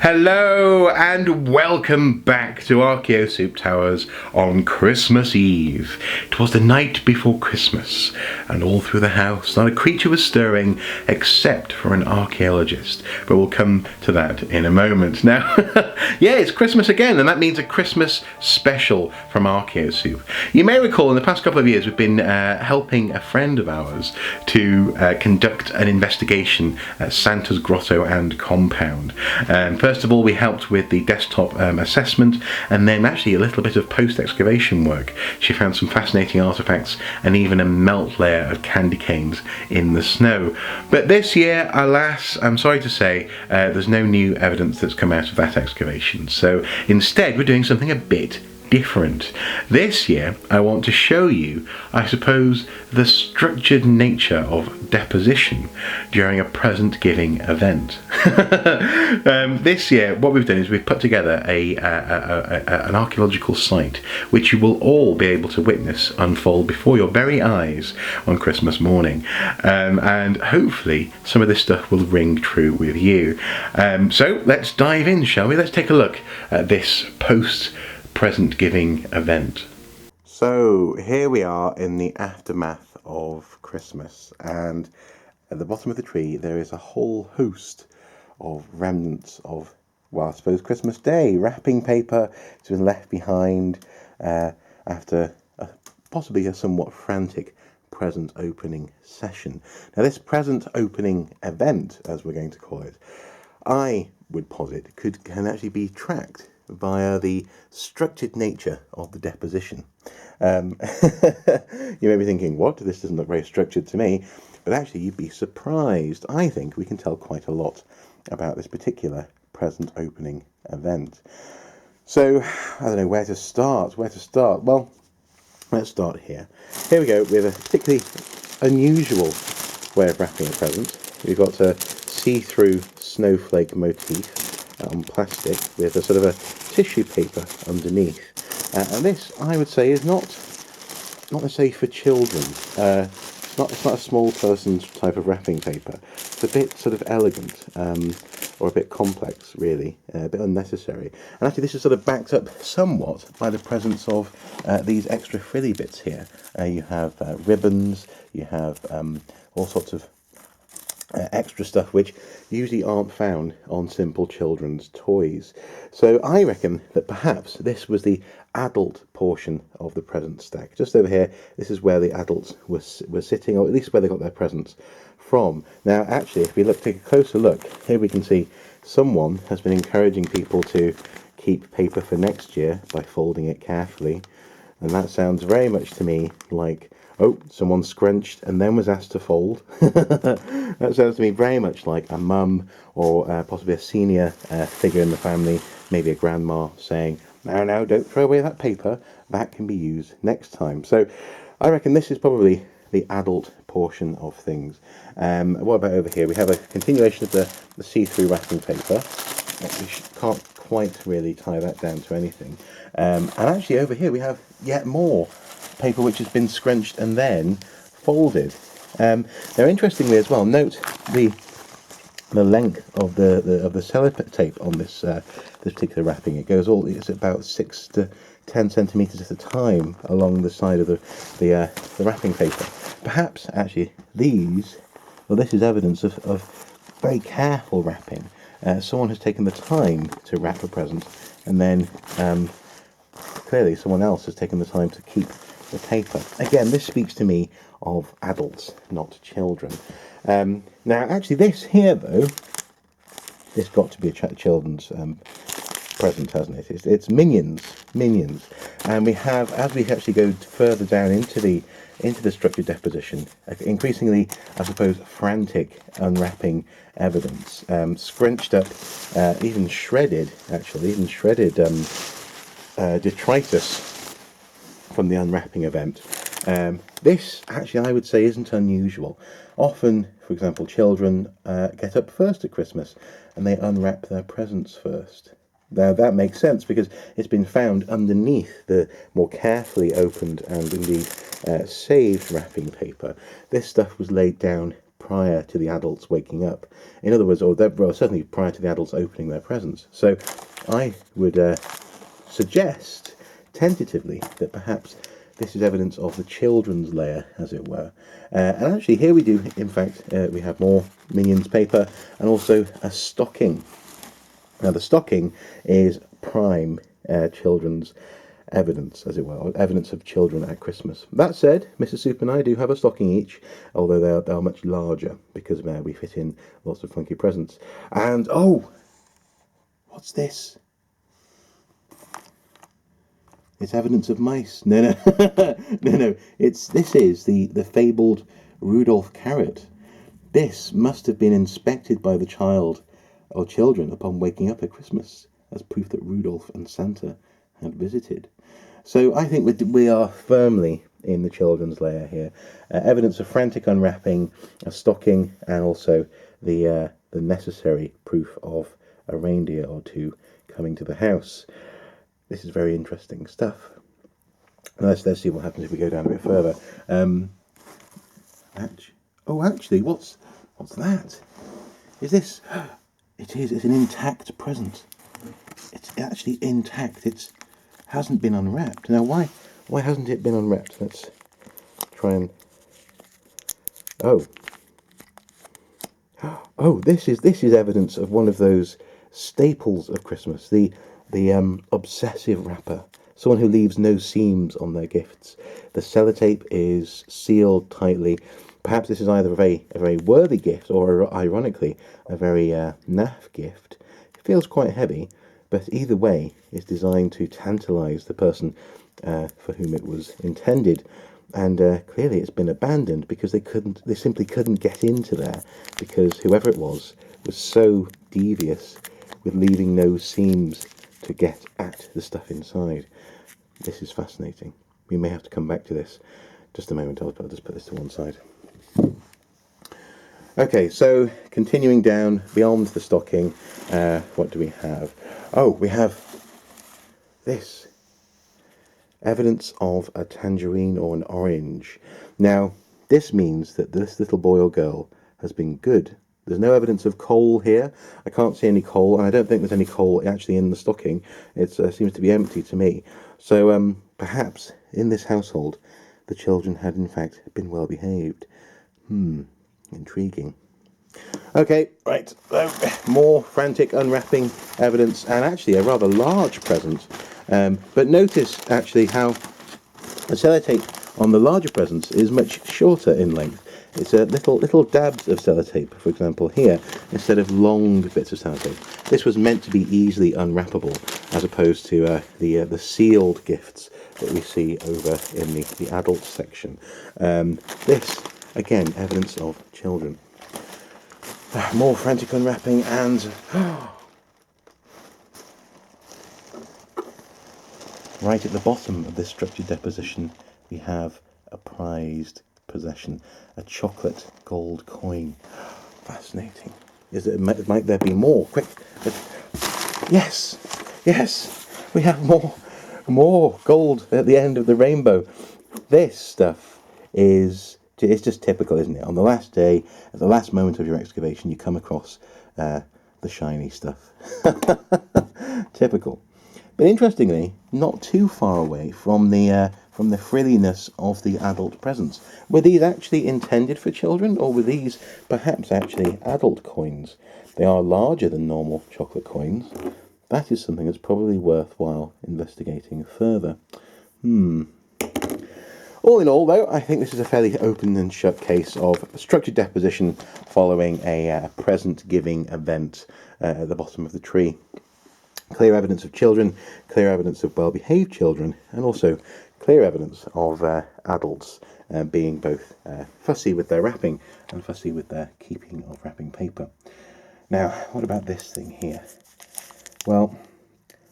Hello and welcome back to Archaeosoup Towers on Christmas Eve. It was the night before Christmas, and all through the house not a creature was stirring except for an archaeologist, but we'll come to that in a moment. Now, yeah, it's Christmas again, and that means a Christmas special from Archaeosoup. You may recall in the past couple of years we've been helping a friend of ours to conduct an investigation at Santa's Grotto and Compound. First of all, we helped with the desktop assessment, and then actually a little bit of post-excavation work. She found some fascinating artefacts and even a melt layer of candy canes in the snow. But this year, alas, I'm sorry to say, there's no new evidence that's come out of that excavation. So instead, we're doing something a bit different. This year I want to show you, I suppose, the structured nature of deposition during a present giving event. This year what we've done is we've put together an archaeological site which you will all be able to witness unfold before your very eyes on Christmas morning, and hopefully some of this stuff will ring true with you. So let's dive in, shall we? Let's take a look at this present giving event. So here we are in the aftermath of Christmas, and at the bottom of the tree there is a whole host of remnants of, well, I suppose Christmas Day wrapping paper that's been left behind after possibly a somewhat frantic present opening session. Now this present opening event, as we're going to call it, I would posit can actually be tracked via the structured nature of the deposition. You may be thinking, what? This doesn't look very structured to me. But actually, you'd be surprised. I think we can tell quite a lot about this particular present opening event. So, I don't know where to start. Well, let's start here. Here we go with a particularly unusual way of wrapping a present. We've got a see-through snowflake motif on plastic with a sort of a tissue paper underneath, and this, I would say, is not necessarily for children. It's not a small person's type of wrapping paper. It's a bit sort of elegant, or a bit complex, really, a bit unnecessary. And actually, this is sort of backed up somewhat by the presence of these extra frilly bits here. You have ribbons, you have all sorts of extra stuff which usually aren't found on simple children's toys. So I reckon that perhaps this was the adult portion of the present stack. Just over here, this is where the adults were sitting, or at least where they got their presents from. Now actually, if we take a closer look, here we can see someone has been encouraging people to keep paper for next year by folding it carefully, and that sounds very much to me like, oh, someone scrunched and then was asked to fold. That sounds to me very much like a mum or possibly a senior figure in the family, maybe a grandma, saying, no, don't throw away that paper, that can be used next time. So I reckon this is probably the adult portion of things. What about over here? We have a continuation of the see-through wrapping paper. We can't quite really tie that down to anything. And actually over here we have yet more paper which has been scrunched and then folded. Now, interestingly as well, note the length of the sellotape on this particular wrapping. It's about 6 to 10 centimeters at a time along the side of the wrapping paper. Perhaps actually this is evidence of very careful wrapping. Someone has taken the time to wrap a present, and then clearly someone else has taken the time to keep the paper. Again, this speaks to me of adults, not children. Now, actually, this here, though, this got to be a children's present, hasn't it? It's Minions, and we have, as we actually go further down into the structured deposition, increasingly, I suppose, frantic unwrapping evidence, scrunched up, even shredded detritus from the unwrapping event. This actually, I would say, isn't unusual. Often, for example, children get up first at Christmas and they unwrap their presents first. Now that makes sense because it's been found underneath the more carefully opened and indeed saved wrapping paper. This stuff was laid down prior to the adults waking up. In other words, or well, certainly prior to the adults opening their presents. So I would suggest tentatively that perhaps this is evidence of the children's layer, as it were. And actually here we do, in fact, we have more Minions paper and also a stocking. Now the stocking is prime children's evidence, as it were, or evidence of children at Christmas. That said, Mrs. Soup and I do have a stocking each, although they are much larger, because there we fit in lots of funky presents. And, oh, what's this? It's evidence of mice. No, no, this is the fabled Rudolph carrot. This must have been inspected by the child or children upon waking up at Christmas, as proof that Rudolph and Santa had visited. So I think we are firmly in the children's layer here. Evidence of frantic unwrapping, a stocking, and also the necessary proof of a reindeer or two coming to the house. This is very interesting stuff. Let's see what happens if we go down a bit further. Actually, what's that? Is this? It's an intact present. It's actually intact. It hasn't been unwrapped. Now, why hasn't it been unwrapped? Let's try and. Oh, this is evidence of one of those staples of Christmas. The obsessive wrapper, someone who leaves no seams on their gifts. The sellotape is sealed tightly. Perhaps this is either a very worthy gift or, ironically, a very naff gift. It feels quite heavy, but either way, it's designed to tantalise the person for whom it was intended. And clearly, it's been abandoned because they simply couldn't get into there because whoever it was so devious with leaving no seams to get at the stuff inside. This is fascinating. We may have to come back to this. Just a moment, I'll just put this to one side. Okay, so continuing down beyond the stocking, what do we have? Oh, we have this. Evidence of a tangerine or an orange. Now, this means that this little boy or girl has been good. There's no evidence of coal here. I can't see any coal, and I don't think there's any coal actually in the stocking. It seems to be empty to me. So perhaps in this household, the children had in fact been well behaved. Intriguing. Okay, right. So, more frantic unwrapping evidence, and actually a rather large present. But notice actually how the sellotape on the larger presents is much shorter in length. It's a little dabs of sellotape, for example, here, instead of long bits of sellotape. This was meant to be easily unwrappable, as opposed to the sealed gifts that we see over in the adult section. This, again, evidence of children. More frantic unwrapping and... Right at the bottom of this structured deposition, we have a prized possession, a chocolate gold coin. Fascinating. Might there be more? Quick! Yes, we have more gold at the end of the rainbow. This stuff it's just typical, isn't it? On the last day, at the last moment of your excavation, you come across the shiny stuff. Typical. But interestingly, not too far away from the frilliness of the adult presents. Were these actually intended for children, or were these perhaps actually adult coins? They are larger than normal chocolate coins. That is something that's probably worthwhile investigating further. All in all, though, I think this is a fairly open and shut case of structured deposition following a present-giving event at the bottom of the tree. Clear evidence of children, clear evidence of well-behaved children, and also clear evidence of adults being both fussy with their wrapping and fussy with their keeping of wrapping paper. Now, what about this thing here? Well,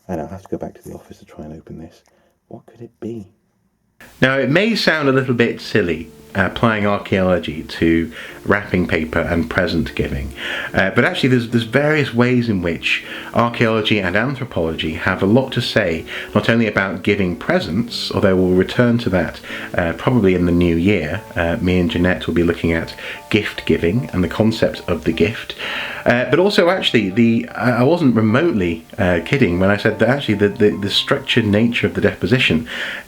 I know, I'll have to go back to the office to try and open this. What could it be? Now, it may sound a little bit silly, applying archaeology to wrapping paper and present giving. But actually there's various ways in which archaeology and anthropology have a lot to say, not only about giving presents, although we'll return to that probably in the new year. Me and Jeanette will be looking at gift giving and the concept of the gift. But also actually I wasn't remotely kidding when I said that actually the structured nature of the deposition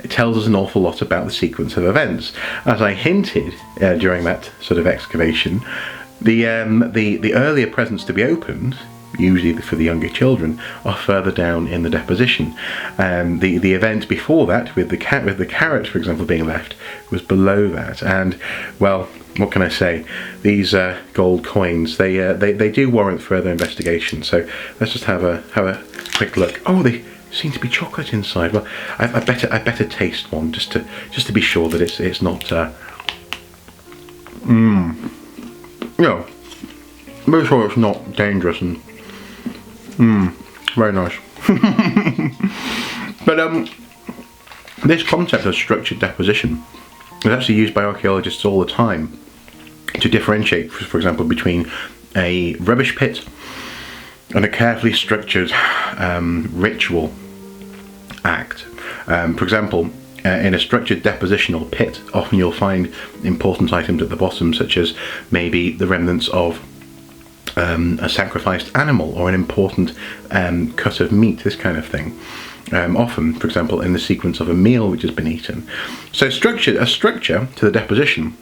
tells us an awful lot about the sequence of events. As I hinted during that sort of excavation, the earlier presents to be opened, usually for the younger children, are further down in the deposition. The event before that, with the carrot, for example, being left, was below that. And well, what can I say? These gold coins, they do warrant further investigation. So let's just have a quick look. Oh, they seem to be chocolate inside. Well, I better taste one just to be sure that it's not. Yeah, make sure it's not dangerous and very nice. But this concept of structured deposition is actually used by archaeologists all the time to differentiate, for example, between a rubbish pit and a carefully structured ritual act. For example, in a structured depositional pit, often you'll find important items at the bottom, such as maybe the remnants of a sacrificed animal or an important cut of meat, this kind of thing. Often, for example, in the sequence of a meal which has been eaten. So a structure to the deposition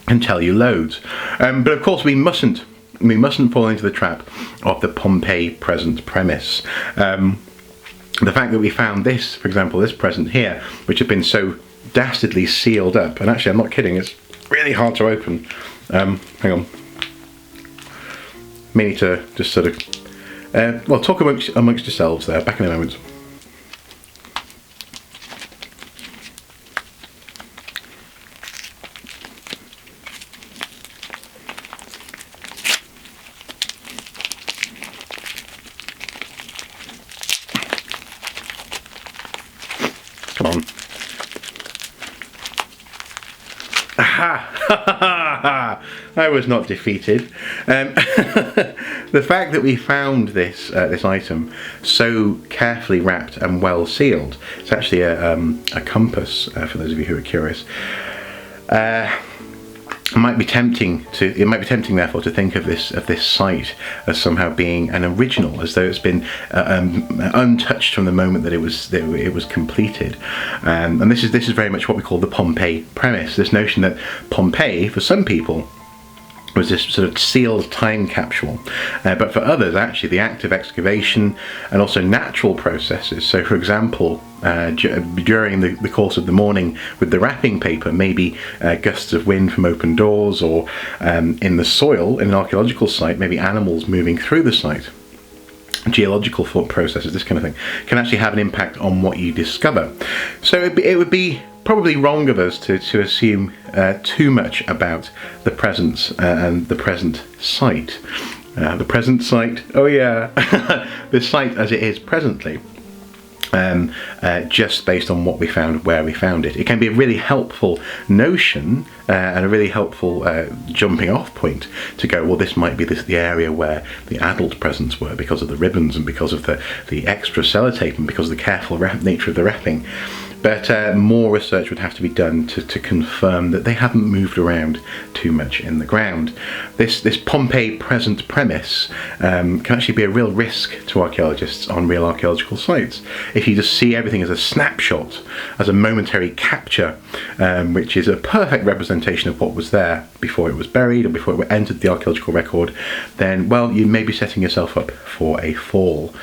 can tell you loads. But of course we mustn't fall into the trap of the Pompeii present premise. The fact that we found this, for example, this present here, which had been so dastardly sealed up, and actually I'm not kidding, it's really hard to open. Hang on. May need to just sort of, well, talk amongst yourselves there, back in a moment. Come on. Aha! I was not defeated. The fact that we found this item so carefully wrapped and well sealed, it's actually a compass, for those of you who are curious. It might be tempting, therefore, to think of this site as somehow being an original, as though it's been untouched from the moment that it was completed. And this is very much what we call the Pompeii premise. This notion that Pompeii, for some people, was this sort of sealed time capsule, but for others actually the act of excavation and also natural processes. So for example, during the course of the morning with the wrapping paper, maybe gusts of wind from open doors, or in the soil in an archaeological site, maybe animals moving through the site. Geological thought processes, this kind of thing, can actually have an impact on what you discover. So it would be probably wrong of us to assume too much about the presence and the present site. The present site, oh yeah, the site as it is presently, just based on what we found, where we found it. It can be a really helpful notion and a really helpful jumping off point to go, well, this might be the area where the adult presents were, because of the ribbons and because of the extra sellotape and because of the careful nature of the wrapping. But more research would have to be done to confirm that they haven't moved around too much in the ground. This Pompeii present premise can actually be a real risk to archaeologists on real archaeological sites. If you just see everything as a snapshot, as a momentary capture, which is a perfect representation of what was there before it was buried or before it entered the archaeological record, then, well, you may be setting yourself up for a fall.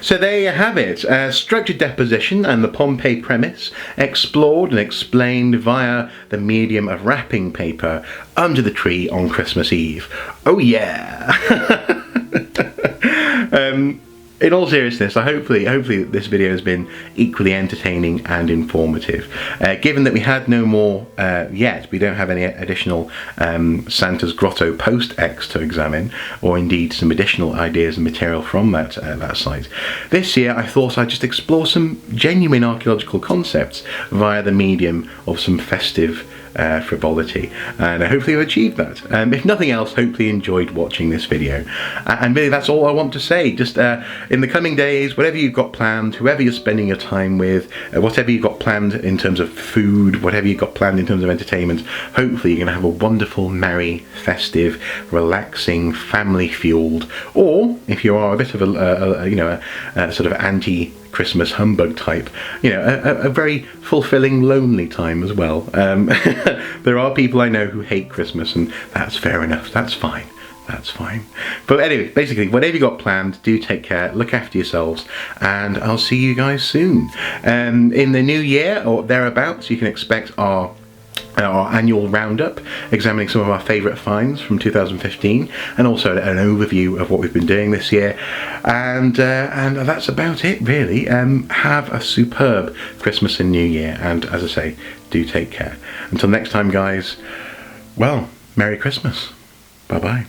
So there you have it, structured deposition and the Pompeii premise, explored and explained via the medium of wrapping paper under the tree on Christmas Eve. Oh yeah! In all seriousness, hopefully this video has been equally entertaining and informative. Given that we had no more yet, we don't have any additional Santa's Grotto post-X to examine, or indeed some additional ideas and material from that site. This year I thought I'd just explore some genuine archaeological concepts via the medium of some festive frivolity, and hopefully you've achieved that. If nothing else, hopefully you enjoyed watching this video. And really, that's all I want to say. Just in the coming days, whatever you've got planned, whoever you're spending your time with, whatever you've got planned in terms of food, whatever you've got planned in terms of entertainment, hopefully you're going to have a wonderful, merry, festive, relaxing, family-fueled, or if you are a bit of a sort of anti-Christmas humbug type, a very fulfilling, lonely time as well. There are people I know who hate Christmas, and that's fair enough. That's fine. That's fine. But anyway, basically, whatever you got planned, do take care, look after yourselves, and I'll see you guys soon. In the new year or thereabouts, you can expect our annual roundup, examining some of our favourite finds from 2015, and also an overview of what we've been doing this year. And that's about it, really. Have a superb Christmas and New Year, and as I say, do take care. Until next time, guys, well, Merry Christmas. Bye-bye.